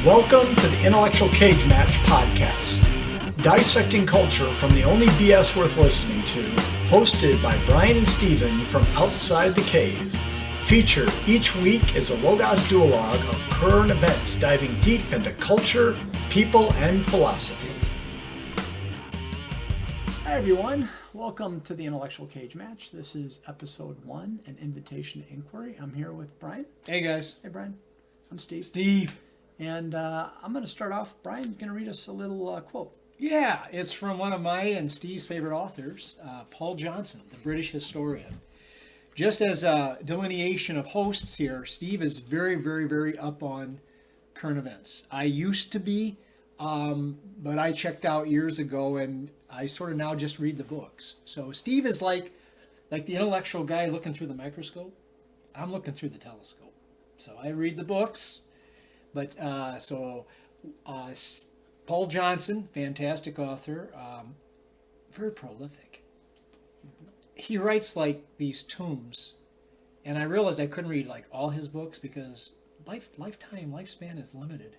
Welcome to the Intellectual Cage Match podcast, dissecting culture from the only BS worth listening to, hosted by Brian and Steven from outside the cave. Featured each week is a Logos duologue of current events diving deep into culture, people, and philosophy. Hi everyone, welcome to the Intellectual Cage Match. This is episode 1, an invitation to inquiry. I'm here with Brian. Hey guys. Hey Brian. I'm Steve. Steve. And I'm going to start off. Brian's going to read us a little quote. Yeah, it's from one of my and Steve's favorite authors, Paul Johnson, the British historian. Just as a delineation of hosts here, Steve is very, very, very up on current events. I used to be, but I checked out years ago, and I sort of now just read the books. So Steve is like the intellectual guy looking through the microscope. I'm looking through the telescope. So I read the books. But Paul Johnson, fantastic author, very prolific. He writes like these tomes, and I realized I couldn't read like all his books because lifespan is limited.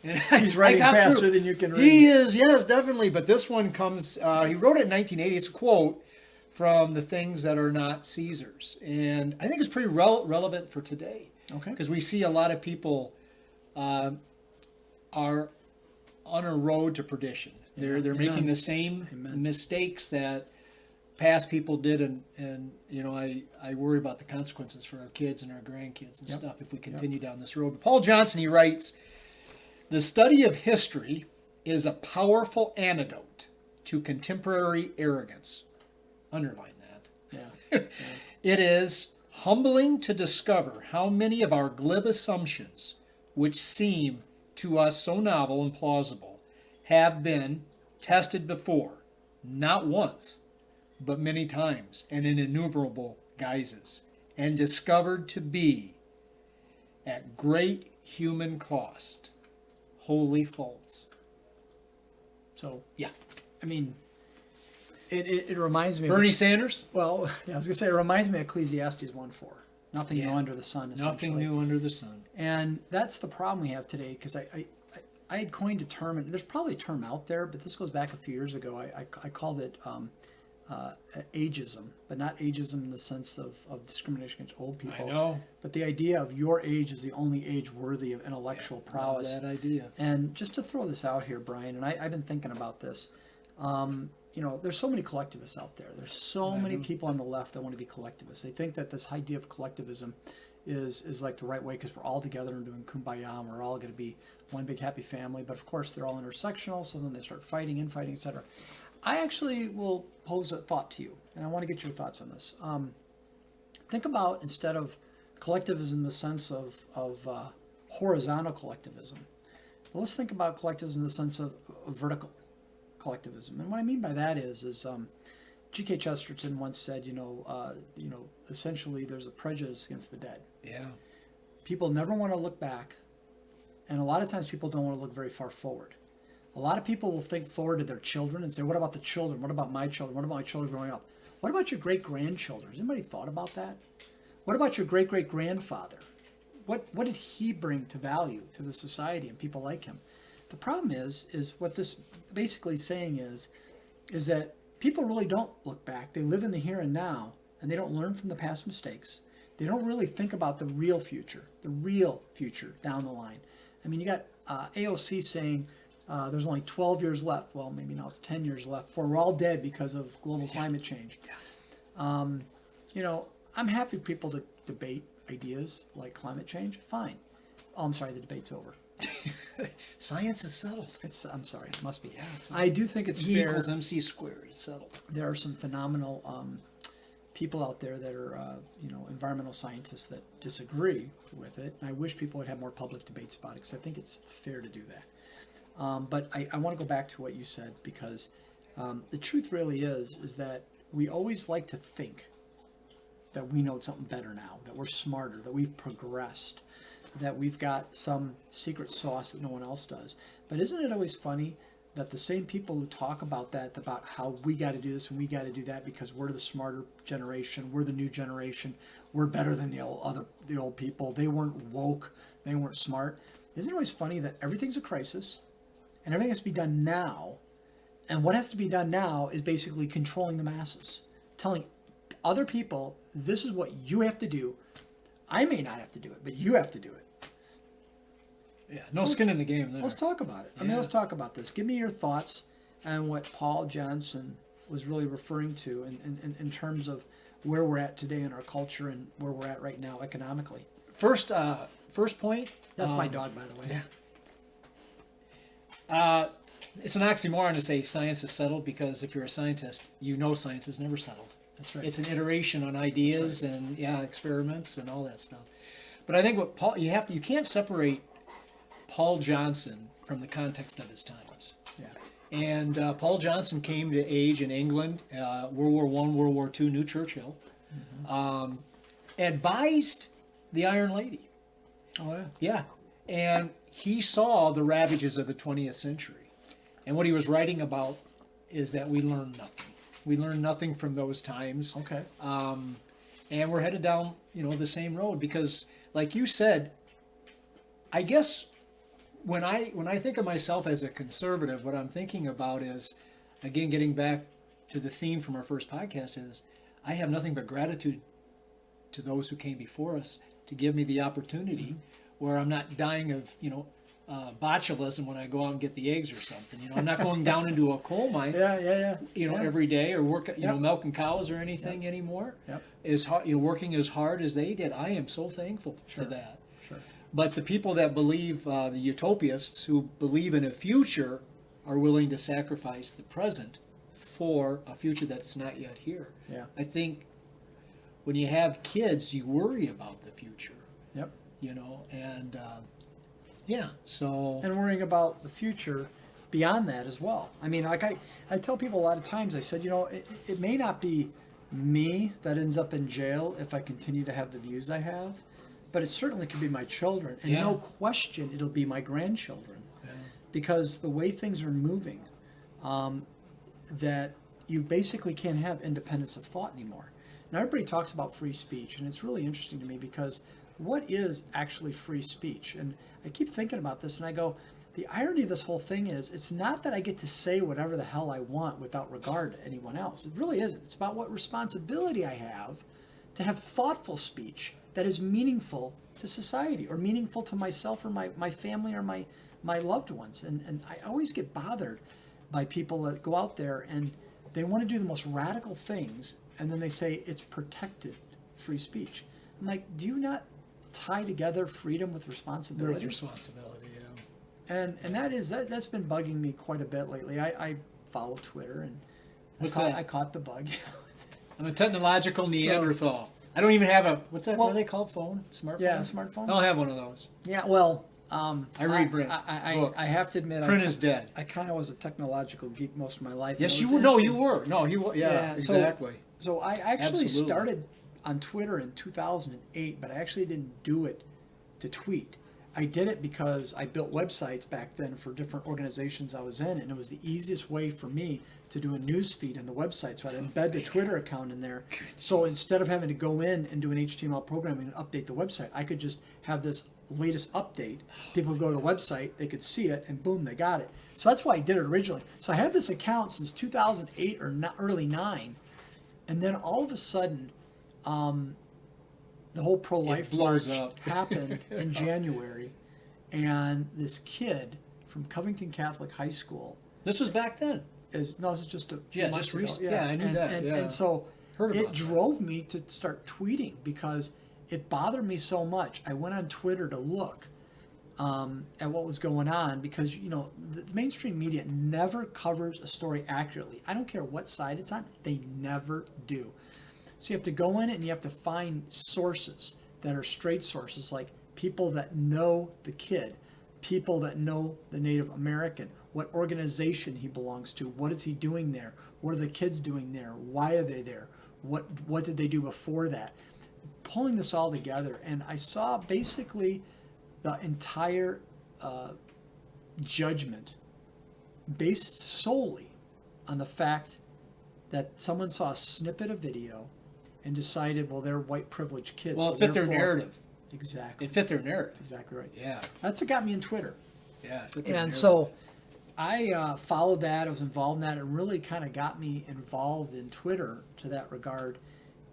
And he's writing faster than you can read. He is, yes, definitely. But this one comes, he wrote it in 1980. It's a quote from The Things That Are Not Caesar's. And I think it's pretty relevant for today. Okay. Because we see a lot of people are on a road to perdition. They're making the same mistakes that past people did, and you know, I worry about the consequences for our kids and our grandkids and stuff if we continue down this road. But Paul Johnson, he writes, "The study of history is a powerful antidote to contemporary arrogance." Underline that. Yeah. It is humbling to discover how many of our glib assumptions, which seem to us so novel and plausible, have been tested before, not once, but many times and in innumerable guises, and discovered to be, at great human cost, wholly false. So, yeah. I mean, it reminds me Bernie Sanders? Well, yeah, I was going to say, it reminds me of Ecclesiastes 1:4. Nothing new under the sun. Nothing new under the sun. And that's the problem we have today, because I had coined a term, and there's probably a term out there, but this goes back a few years ago. I called it ageism, but not ageism in the sense of discrimination against old people. I know. But the idea of your age is the only age worthy of intellectual prowess. That idea. And just to throw this out here, Brian, and I've been thinking about this. You know, there's so many collectivists out there. There's so many people on the left that want to be collectivists. They think that this idea of collectivism is like the right way because we're all together and doing kumbaya and we're all going to be one big happy family. But of course, they're all intersectional, so then they start fighting, infighting, etc. I actually will pose a thought to you, and I want to get your thoughts on this. Think about, instead of collectivism in the sense of horizontal collectivism, let's think about collectivism in the sense of vertical collectivism. And what I mean by that is G.K. Chesterton once said, essentially there's a prejudice against the dead. Yeah. People never want to look back, and a lot of times people don't want to look very far forward. A lot of people will think forward to their children and say, what about the children? What about my children? What about my children growing up? What about your great-grandchildren? Has anybody thought about that? What about your great-great-grandfather? What did he bring to value to the society and people like him? The problem is what this basically saying is that people really don't look back. They live in the here and now, and they don't learn from the past mistakes. They don't really think about the real future down the line. I mean, you got AOC saying there's only 12 years left. Well, maybe now it's 10 years left before we're all dead because of global climate change. I'm happy for people to debate ideas like climate change. Fine. Oh, I'm sorry, the debate's over. Science is settled. I'm sorry, it must be. Yeah, I do think it's E fair. equals MC squared. It's settled. There are some phenomenal people out there that are, environmental scientists that disagree with it. And I wish people would have more public debates about it because I think it's fair to do that. But I want to go back to what you said, because the truth really is that we always like to think that we know something better now, that we're smarter, that we've progressed, that we've got some secret sauce that no one else does. But isn't it always funny that the same people who talk about that, about how we got to do this and we got to do that because we're the smarter generation, we're the new generation, we're better than the old people, they weren't woke, they weren't smart. isn't it always funny that everything's a crisis and everything has to be done now? And what has to be done now is basically controlling the masses, telling other people, this is what you have to do. I may not have to do it, but you have to do it. Yeah, no skin in the game there. Let's talk about it. I mean, Yeah. let's talk about this. Give me your thoughts on what Paul Johnson was really referring to in terms of where we're at today in our culture and where we're at right now economically. First point. That's my dog, by the way. Yeah. It's an oxymoron to say science is settled, because if you're a scientist, you know science is never settled. That's right. It's an iteration on ideas and experiments and all that stuff. But I think what Paul, you can't separate Paul Johnson from the context of his times. Yeah. And Paul Johnson came to age in England, World War I, World War II, knew Churchill, advised the Iron Lady. Oh, yeah. Yeah. And he saw the ravages of the 20th century. And what he was writing about is that we learned nothing. We learned nothing from those times. Okay. And we're headed down, the same road, because, like you said, I guess when I think of myself as a conservative, what I'm thinking about is, again, getting back to the theme from our first podcast, is I have nothing but gratitude to those who came before us to give me the opportunity where I'm not dying of, botulism when I go out and get the eggs or something. I'm not going down into a coal mine, Yeah. every day, or work, Yep. milking cows or anything anymore. Yep. Is hard, working as hard as they did. I am so thankful Sure. to that. Sure. But the people that believe, the utopists who believe in a future, are willing to sacrifice the present for a future that's not yet here. Yeah. I think when you have kids, you worry about the future, Yep. and so. And worrying about the future beyond that as well. I mean, like I tell people a lot of times, I said, it may not be me that ends up in jail if I continue to have the views I have, but it certainly could be my children. And Yeah. no question, it'll be my grandchildren. Because the way things are moving, that you basically can't have independence of thought anymore. Now, everybody talks about free speech, and it's really interesting to me because what is actually free speech? And I keep thinking about this, and I go, the irony of this whole thing is, it's not that I get to say whatever the hell I want without regard to anyone else. It really isn't. It's about what responsibility I have to have thoughtful speech that is meaningful to society, or meaningful to myself or my family or my loved ones. And I always get bothered by people that go out there and they want to do the most radical things, and then they say it's protected free speech. I'm like, do you not tie together freedom with responsibility? With responsibility, And that's been bugging me quite a bit lately. I follow Twitter, and What's that? I caught the bug. I'm a technological Neanderthal. I don't even have what's that? Well, what are they called? Phone? Smartphone? Yeah, smartphone. I don't have one of those. Yeah, well, I read print. Books. I have to admit, Print is dead. I kind of was a technological geek most of my life. Yes, and it you was were. No, interesting. you were. No, you were. Yeah, so- exactly. So I actually Absolutely. started on Twitter in 2008, but I actually didn't do it to tweet. I did it because I built websites back then for different organizations I was in, and it was the easiest way for me to do a news feed on the website. So I'd embed the Twitter account in there. So instead of having to go in and do an HTML programming and update the website, I could just have this latest update. People go to the website, they could see it, and boom, they got it. So that's why I did it originally. So I had this account since 2008 or early 9, and then all of a sudden, the whole pro-life blows march up. happened in January, and this kid from Covington Catholic High School This was back then. this is just a few Yeah, months just ago. recent- yeah, I knew that, yeah. And so Heard it about that. drove me to start tweeting because it bothered me so much. I went on Twitter to look at what was going on because, the mainstream media never covers a story accurately. I don't care what side it's on. They never do. So you have to go in and you have to find sources that are straight sources, like people that know the kid, people that know the Native American, what organization he belongs to, what is he doing there, what are the kids doing there, why are they there, what did they do before that. Pulling this all together, and I saw basically the entire judgment based solely on the fact that someone saw a snippet of video and decided, well, they're white privileged kids. Well, so it fit their therefore- narrative. Exactly. It fit their narrative. That's exactly right. Yeah. That's what got me in Twitter. Yeah. It fit their And narrative. so I followed that. I was involved in that. It really kind of got me involved in Twitter to that regard.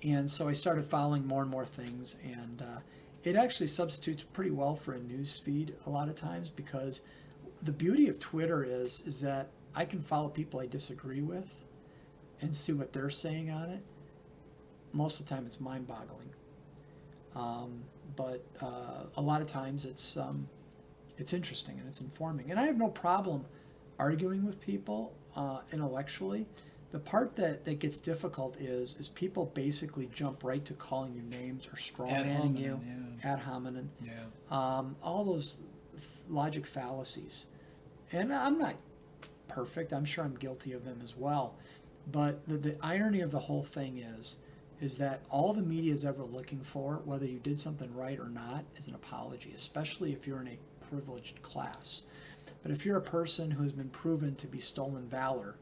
And so I started following more and more things. And it actually substitutes pretty well for a news feed a lot of times, because the beauty of Twitter is that I can follow people I disagree with and see what they're saying on it. Most of the time it's mind-boggling. But a lot of times it's interesting and it's informing. And I have no problem arguing with people intellectually. The part that gets difficult is people basically jump right to calling you names or straw-manning you, ad hominem, all those logic fallacies. And I'm not perfect. I'm sure I'm guilty of them as well. But the irony of the whole thing is that all the media is ever looking for, whether you did something right or not, is an apology, especially if you're in a privileged class. But if you're a person who has been proven to be stolen valor,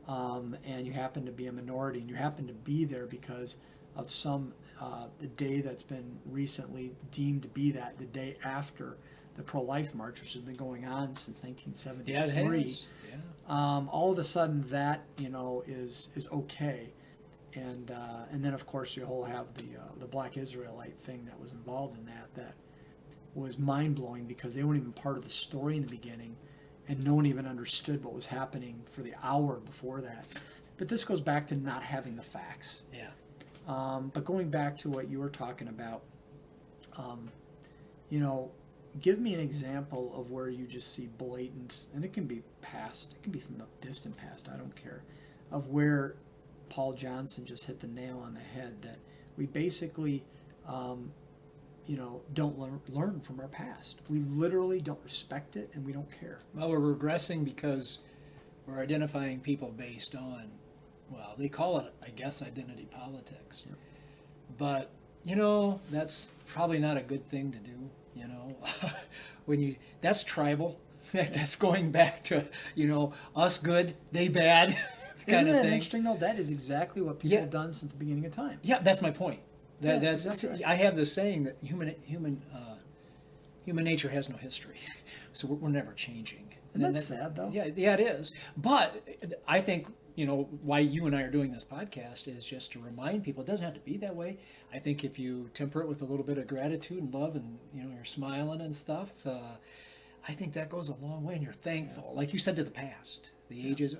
and you happen to be a minority, and you happen to be there because of some the day that's been recently deemed to be that, the day after the pro-life march, which has been going on since 1973. Yeah, it has. Yeah. All of a sudden that is okay. And then of course you'll have the Black Israelite thing that was involved in that was mind-blowing, because they weren't even part of the story in the beginning, and no one even understood what was happening for the hour before that. But this goes back to not having the facts. Yeah. But going back to what you were talking about, give me an example of where you just see blatant, and it can be past, it can be from the distant past, I don't care, of where Paul Johnson just hit the nail on the head, that we basically, don't learn from our past. We literally don't respect it, and we don't care. Well, we're regressing because we're identifying people based on, well, they call it, I guess, identity politics. Yep. But, that's probably not a good thing to do, that's tribal. That's going back to, us good, they bad. Isn't that thing. interesting, though? That is exactly what people have done since the beginning of time. Yeah, that's my point. That's exactly right. I have this saying that human nature has no history, so we're never changing. And that's sad, though. Yeah, it is. But I think why you and I are doing this podcast is just to remind people it doesn't have to be that way. I think if you temper it with a little bit of gratitude and love, and you're smiling and stuff, I think that goes a long way. And you're thankful, like you said, to the past. The ages,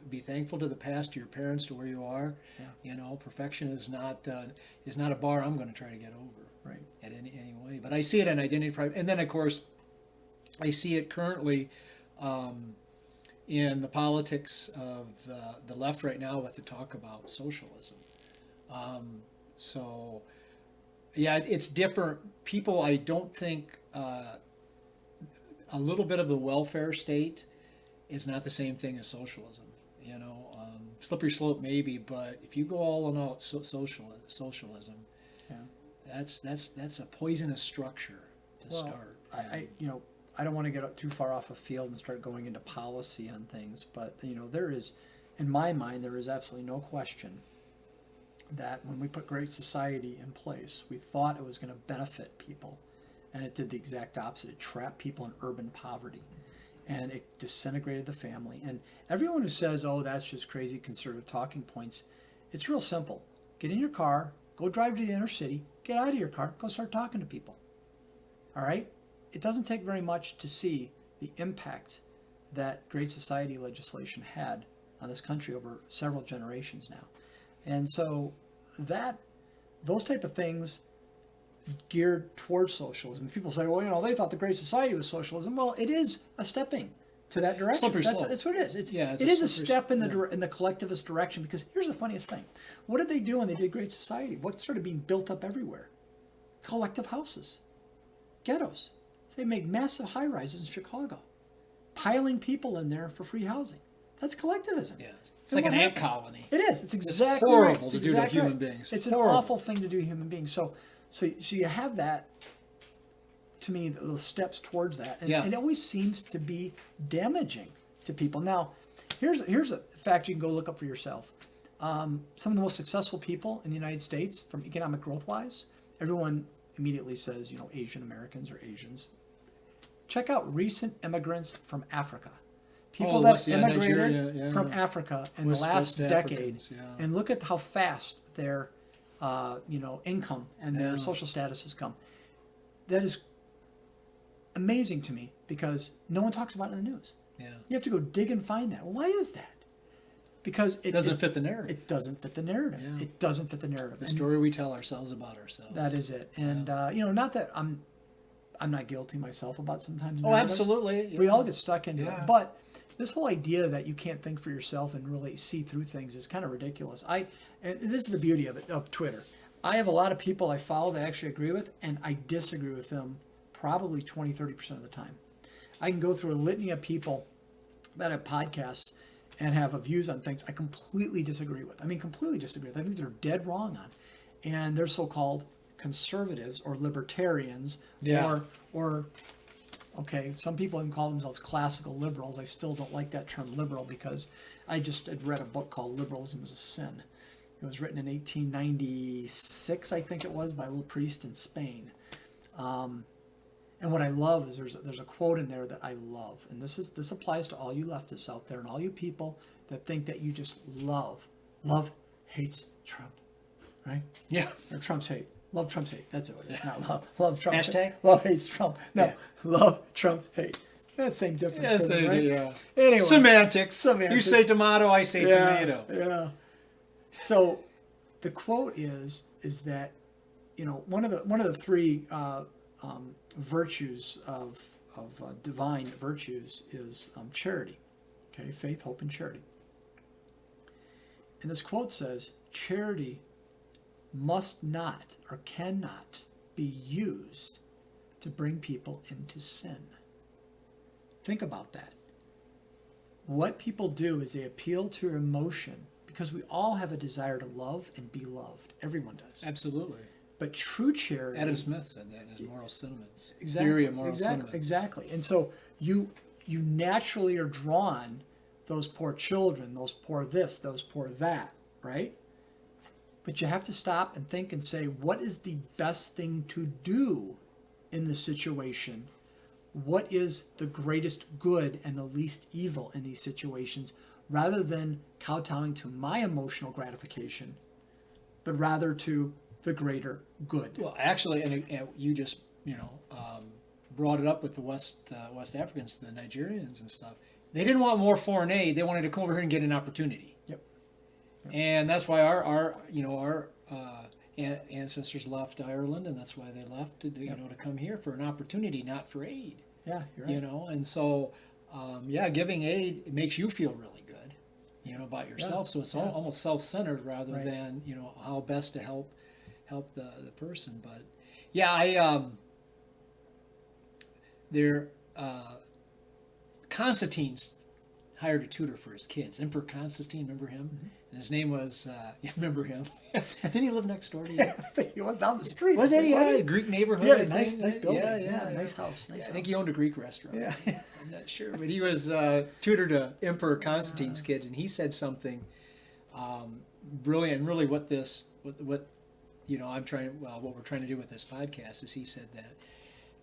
be thankful to the past, to your parents, to where you are. Yeah. Perfection is not a bar I'm going to try to get over. Right. At any way. But I see it in identity pride, and then of course, I see it currently in the politics of the left right now with the talk about socialism. So, yeah, it's different. People, I don't think a little bit of the welfare state is not the same thing as socialism. Slippery slope maybe, but if you go all in all socialism, that's a poisonous structure to start. I don't want to get too far off a field and start going into policy on things, but there is, in my mind, there is absolutely no question that when we put Great Society in place, we thought it was going to benefit people, and it did the exact opposite. It trapped people in urban poverty, and it disintegrated the family. And everyone who says, oh, that's just crazy conservative talking points, it's real simple. Get in your car, go drive to the inner city, get out of your car, go start talking to people. All right? It doesn't take very much to see the impact that Great Society legislation had on this country over several generations now. And so those type of things geared towards socialism. People say, well, they thought the Great Society was socialism. Well, it is a stepping to that direction. Slippery slope. That's what it is. It it's is a step in the collectivist direction, because here's the funniest thing. What did they do when they did Great Society? What started being built up everywhere? Collective houses, ghettos. They made massive high-rises in Chicago, piling people in there for free housing. That's collectivism. Yeah. It's like an ant colony. It is. It's exactly horrible right. to do to human beings. It's horrible. an awful thing to do to human beings. So you have that, to me, those steps towards that. And it always seems to be damaging to people. Now, here's a fact you can go look up for yourself. Some of the most successful people in the United States, from economic growth-wise, everyone immediately says, Asian Americans or Asians. Check out recent immigrants from Africa. People that immigrated Nigeria, from Africa in the last decade, and look at how fast their, income and their social status has come. That is amazing to me because no one talks about it in the news. Yeah. You have to go dig and find that. Well, why is that? Because it doesn't fit the narrative. It doesn't fit the narrative. Yeah. It doesn't fit the narrative. The story we tell ourselves about ourselves. That is it. And not that I'm not guilty myself about sometimes. Oh, narratives. Absolutely. Yeah. We all get stuck into Yeah. it. But this whole idea that you can't think for yourself and really see through things is kind of ridiculous. And this is the beauty of it, of Twitter. I have a lot of people I follow that I actually agree with, and I disagree with them probably 20, 30% of the time. I can go through a litany of people that have podcasts and have views on things I completely disagree with. I mean, completely disagree with. I think they're dead wrong on. And they're so-called conservatives or libertarians or okay, some people even call themselves classical liberals. I still don't like that term liberal because I just had read a book called Liberalism is a Sin. It was written in 1896, I think it was, by a little priest in Spain. And what I love is there's a quote in there that I love, and this applies to all you leftists out there and all you people that think that you just love hates Trump, right? Yeah. Or Trump's hate. Love Trump's hate. That's it. Not love Trump's Hashtag? hate. Love hates Trump. No, Yeah. love Trump's hate. That's the same difference. For them, right? Yeah. Anyway, Semantics. You say tomato, I say tomato. Yeah. So the quote is that one of the three virtues of divine virtues is charity. Okay, faith, hope, and charity. And this quote says, charity must not or cannot be used to bring people into sin. Think about that. What people do is they appeal to emotion because we all have a desire to love and be loved. Everyone does. Absolutely. But true charity... Adam Smith said that in his Moral Sentiments. Exactly. Theory of Moral Sentiments. Exactly. And so you naturally are drawn, those poor children, those poor this, those poor that, right? But you have to stop and think and say, what is the best thing to do in this situation? What is the greatest good and the least evil in these situations, rather than kowtowing to my emotional gratification, but rather to the greater good? Well, actually, and you just brought it up with the West Africans, the Nigerians and stuff. They didn't want more foreign aid. They wanted to come over here and get an opportunity. Yep. And that's why our ancestors left Ireland, and that's why they left to come here for an opportunity, not for aid. Yeah, you're right. And so giving aid, it makes you feel really good, about yourself. Yeah. So it's almost self-centered rather than how best to help the person. But Constantine's hired a tutor for his kids. Emperor Constantine, remember him? Mm-hmm. And his name was, remember him? Didn't he live next door to you? Yeah, I think he was down the street. Was he? Yeah, Greek neighborhood. Yeah, nice building. Yeah, nice house. Nice I think he owned a Greek restaurant. Yeah. I'm not sure. But he was tutor to Emperor Constantine's kids, and he said something brilliant. And really what we're trying to do with this podcast is he said that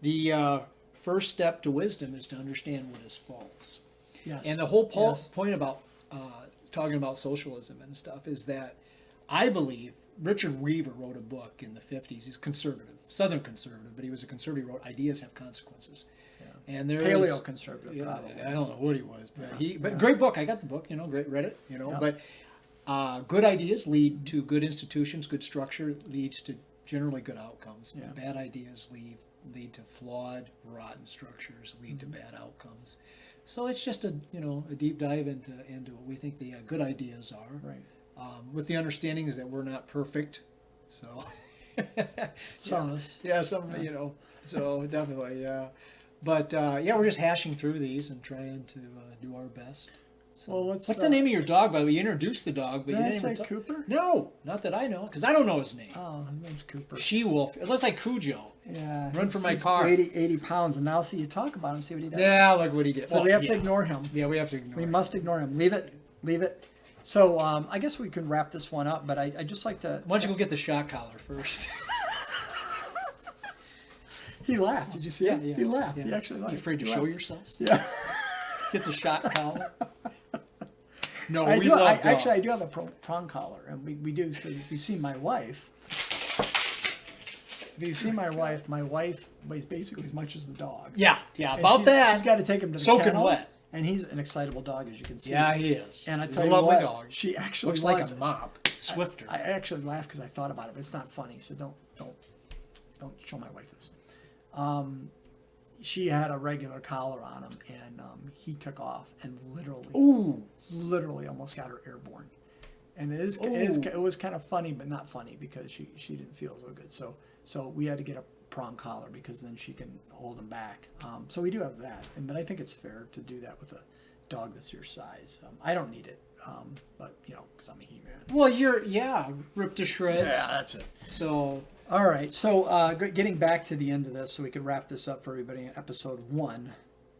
the first step to wisdom is to understand what is false. Yes. And the whole point about talking about socialism and stuff is that I believe Richard Weaver wrote a book in the 50s. He's conservative, Southern conservative, but he was a conservative. He wrote Ideas Have Consequences. Yeah. And there Paleo conservative, probably. I don't know what he was, but great book. I got the book, great, read it, but good ideas lead to good institutions, good structure leads to generally good outcomes. Yeah. Bad ideas lead to flawed, rotten structures, lead to bad outcomes. So it's just a deep dive into what we think the good ideas are, right? With the understanding is that we're not perfect, so some of us, so definitely, yeah. But we're just hashing through these and trying to do our best. So, well, what's the name of your dog? By the way, you introduced the dog, but did you I didn't say Cooper? No, not that I know, because I don't know his name. Oh, his name's Cooper. She-wolf. It looks like Cujo. Yeah. Run for my car. 80 pounds, and now see you talk about him, see what he does. Yeah, look what he did. So we have to ignore him. Yeah, we have to ignore him. We must ignore him. Leave it. So I guess we can wrap this one up, but I just like to... Why don't you go get the shock collar first? He laughed. Did you see it? Yeah. He laughed. Yeah. He actually laughed. You afraid to He show laughed. yourselves? Yeah. Get the shot collar. No, I we do. love dogs. Actually, I do have a prong collar, and we do. So if you see my wife, my wife weighs basically as much as the dog. Yeah, And about that. She's got to take him to the Soaking kennel, wet. and he's an excitable dog, as you can see. Yeah, he is. And I He's tell a you lovely what, dog. she actually Looks wants like a mop. Swifter. I actually laughed because I thought about it, but it's not funny, so don't show my wife this. She had a regular collar on him, and he took off and literally almost got her airborne. And it was kind of funny, but not funny because she didn't feel so good. So we had to get a prong collar because then she can hold him back. So we do have that, but I think it's fair to do that with a dog that's your size. I don't need it, but because I'm a He-Man. Well, you're ripped to shreds. Yeah, that's it. So All right, so getting back to the end of this, so we can wrap this up for everybody in episode 1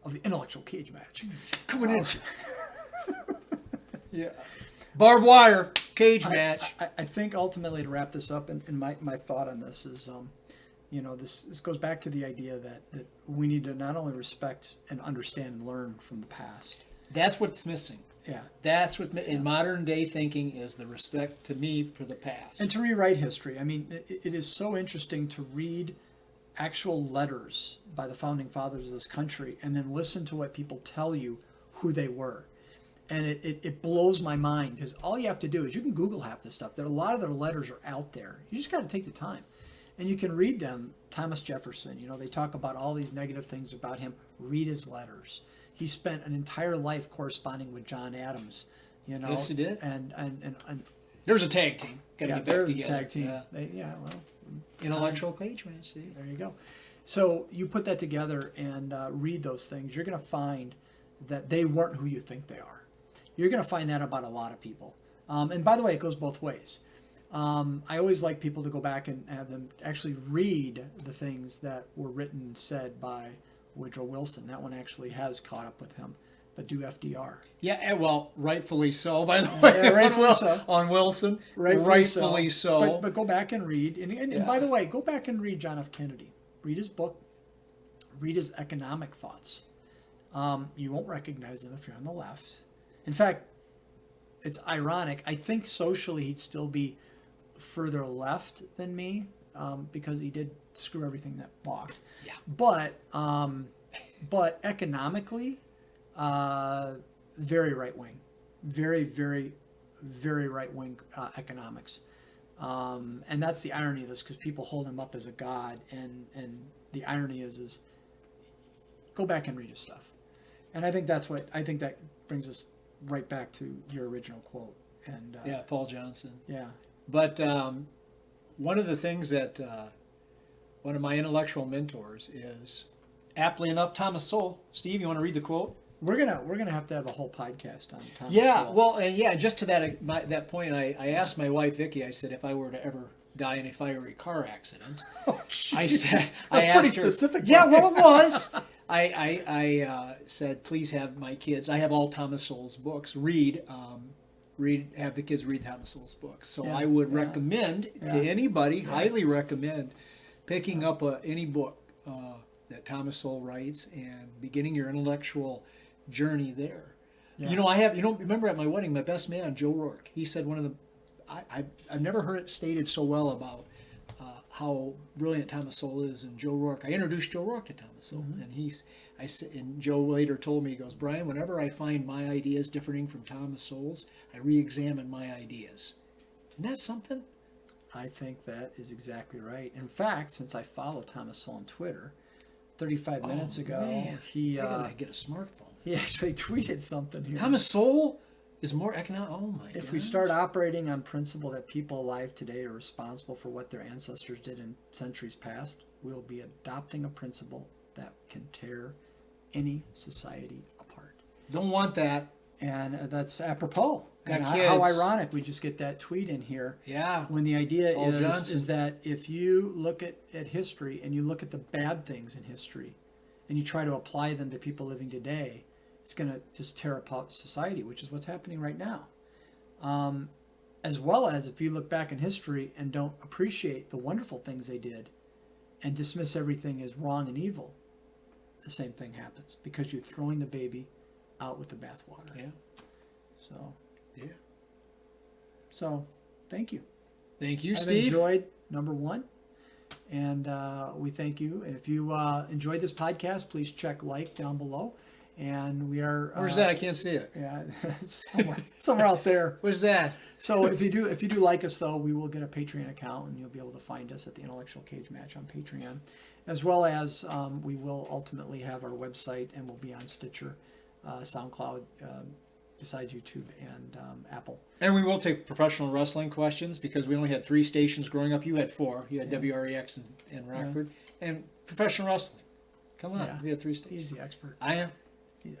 of the Intellectual Cage Match. coming at you. Yeah. Barbed wire cage match. I think ultimately to wrap this up, and my thought on this is, this goes back to the idea that we need to not only respect and understand and learn from the past. That's what's missing. Yeah. That's what in modern day thinking is the respect to me for the past. And to rewrite history. I mean, it is so interesting to read actual letters by the founding fathers of this country and then listen to what people tell you who they were. And it blows my mind because all you have to do is you can Google half this stuff. A lot of their letters are out there. You just got to take the time. And you can read them. Thomas Jefferson, they talk about all these negative things about him. Read his letters. He spent an entire life corresponding with John Adams. Yes, he did. And there's a tag team. Gotta get back there's together. a tag team. Yeah. Intellectual cage match. See? There you go. So you put that together and read those things. You're going to find that they weren't who you think they are. You're going to find that about a lot of people. And by the way, it goes both ways. I always like people to go back and have them actually read the things that were written and said by Woodrow Wilson. That one actually has caught up with him. But do FDR. Yeah, well, rightfully so, by the way. Yeah, rightfully so. On Wilson. Rightfully so. But go back and read. And by the way, go back and read John F. Kennedy. Read his book. Read his economic thoughts. You won't recognize them if you're on the left. In fact, it's ironic. I think socially he'd still be further left than me because he did screw everything that walked. Yeah. But economically, very right wing, very, very, very right wing economics, and that's the irony of this because people hold him up as a god, and the irony is go back and read his stuff, and I think that brings us right back to your original quote. And Paul Johnson. Yeah. But one of the things that one of my intellectual mentors is, aptly enough, Thomas Sowell. Steve, you want to read the quote? We're gonna have to have a whole podcast on Thomas Yeah, Sowell. well, just to that point, I asked my wife Vicky. I said, if I were to ever die in a fiery car accident, I said, That's I pretty asked her. specific, Yeah, Brian. well, it was. I said, please have my kids. I have all Thomas Sowell's books. Have the kids read Thomas Sowell's books. So I would recommend to anybody, highly recommend, picking up any book that Thomas Sowell writes and beginning your intellectual journey there. Yeah. Remember at my wedding, my best man, Joe Rourke, he said I've never heard it stated so well about how brilliant Thomas Sowell is. And Joe Rourke, I introduced Joe Rourke to Thomas Sowell, and Joe later told me, he goes, Brian, whenever I find my ideas differing from Thomas Sowell's, I re-examine my ideas. Isn't that something? I think that is exactly right. In fact, since I follow Thomas Sowell on Twitter, 35 minutes ago, man. he I gotta get a smartphone. he actually tweeted something here. Thomas Sowell is more economic. Oh my God. If we start operating on principle that people alive today are responsible for what their ancestors did in centuries past, we'll be adopting a principle that can tear any society apart. Don't want that. And that's apropos. Got And kids. how ironic we just get that tweet in here. Yeah. When the idea Paul is Johnson. that if you look at history and you look at the bad things in history and you try to apply them to people living today, it's going to just tear apart society, which is what's happening right now. As well as if you look back in history and don't appreciate the wonderful things they did, and dismiss everything as wrong and evil, the same thing happens because you're throwing the baby out with the bathwater. Yeah. So, Yeah. so thank you. Thank you, I've Steve. enjoyed number one, and we thank you. If you enjoyed this podcast, please check like down below. And we are. Where's that? I can't see it. Yeah, it's somewhere out there. Where's that? So if you do like us, though, we will get a Patreon account, and you'll be able to find us at the Intellectual Cage Match on Patreon, as well as we will ultimately have our website, and we'll be on Stitcher, SoundCloud, besides YouTube and Apple. And we will take professional wrestling questions because we only had 3 stations growing up. You had 4. You had WREX in Rockford. And professional wrestling. Come on. Yeah. We had 3 stations. He's the expert. I am.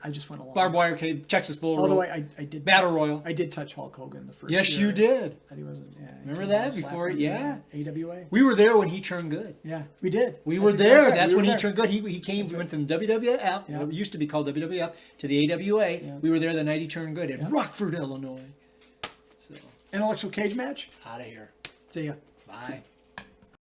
I just went along. Barbed wire cage, Texas Bull Although Rope, I did Battle Royal. I did touch Hulk Hogan the first Yes, year. you did. That he wasn't. Yeah, Remember that before? Yeah. AWA. We were there when he turned good. Yeah, we did. We That's were exactly there. right. That's We were when he there. turned good. He came. We went from WWF. Yeah. It used to be called WWF to the AWA. Yeah. We were there the night he turned good in Yeah. Rockford, Illinois. So Intellectual Cage Match. out of here. See ya. Bye.